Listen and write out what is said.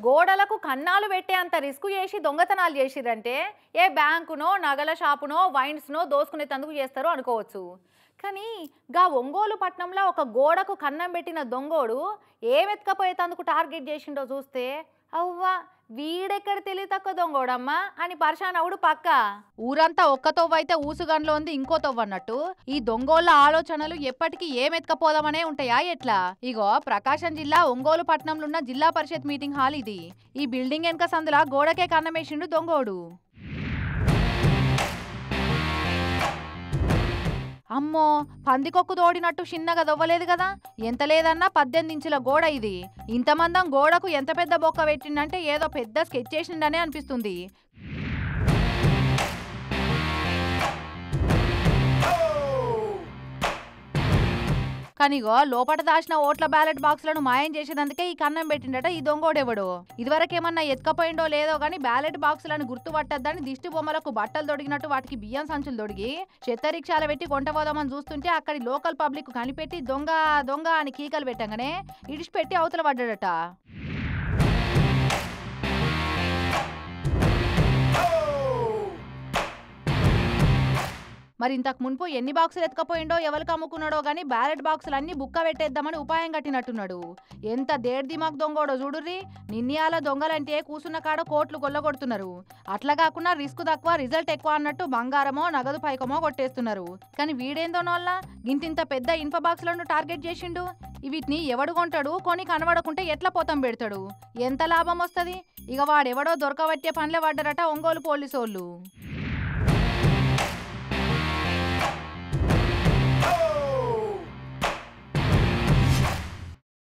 గోడలకు కన్నాలు పెట్టే అంత రిస్క్ చేసి దొంగతనాలు చేసిరంటే ఏ బ్యాంకునో నగల షాపునో వైన్స్నో దోసుకునేందుకు చేస్తారు అనుకోవచ్చు. కానీ గా ఒంగోలు పట్నంలో ఒక గోడకు కన్నం పెట్టిన దొంగోడు ఏమెత్తుకపోయేందుకు టార్గెట్ చేసిండో చూస్తే అవ్వా వీడెక్కడ తెలివి తక్కువ దొంగోడమ్మా అని పరిశాన్ అవుడు పక్క. ఊరంతా ఒక్క తొవ్వైతే ఊసుగండ్లో ఉంది ఇంకో తొవ్వన్నట్టు ఈ దొంగోళ్ళ ఆలోచనలు ఎప్పటికీ ఏమెత్తుకపోదామనే ఉంటాయా ఎట్లా? ఇగో ప్రకాశం జిల్లా ఒంగోలు పట్నంలో ఉన్న జిల్లా పరిషత్ మీటింగ్ హాల్ ఇది. ఈ బిల్డింగ్ వెనక సందులా గోడకే కన్నమేసిండు దొంగోడు. అమ్మో పందికొక్కు తోడినట్టు చిన్నగా దొవ్వలేదు కదా, ఎంత లేదన్నా 18 ఇంచుల గోడ ఇది. ఇంతమందం గోడకు ఎంత పెద్ద బొక్క పెట్టిండంటే ఏదో పెద్ద స్కెచ్ చేసిండనే అనిపిస్తుంది. కానిగో లోపట దాచిన ఓట్ల బ్యాలెట్ బాక్సులను మాయం చేసేదందుకే ఈ కన్నం పెట్టిండట ఈ దొంగోడెవడో. ఇదివరకేమన్నా ఎత్తుకపోయిండో లేదో గానీ బ్యాలెట్ బాక్సులను గుర్తుపట్టద్దని దిష్టి బొమ్మలకు బట్టలు దొడిగినట్టు వాటికి బియ్యం సంచులు దొడిగి చెత్త రిక్షాలు పెట్టి కొంటపోదామని చూస్తుంటే అక్కడి లోకల్ పబ్లిక్ కనిపెట్టి దొంగ దొంగ అని కీకలు పెట్టగానే ఇడిచిపెట్టి అవతల పడ్డాడట. మరి ఇంతకు మున్పు ఎన్ని బాక్సులు ఎత్తుకపోయిండో ఎవరికి అమ్ముకున్నాడో గానీ బ్యాలెట్ బాక్సులు అన్ని బుక్క పెట్టేద్దామని ఉపాయం కట్టినట్టున్నాడు. ఎంత దేడ్దిమాక్ దొంగోడో చూడుర్రి. నిన్నయాల దొంగలంటే కూసున్న కాడ కోట్లు కొల్లగొడుతున్నారు. అట్లా కాకుండా రిస్క్ తక్కువ రిజల్ట్ ఎక్కువ అన్నట్టు బంగారమో నగదు పైకమో కొట్టేస్తున్నారు. కానీ వీడేందోనోళ్ళ గింతింత పెద్ద ఇన్ఫ బాక్సులను టార్గెట్ చేసిండు. వీటిని ఎవడు కొంటాడు, కొని కనబడకుంటే ఎట్లా పోతం పెడతాడు, ఎంత లాభం వస్తుంది? ఇక వాడెవడో దొరకబట్టే పనులే పడ్డారట ఒంగోలు పోలీసోళ్ళు.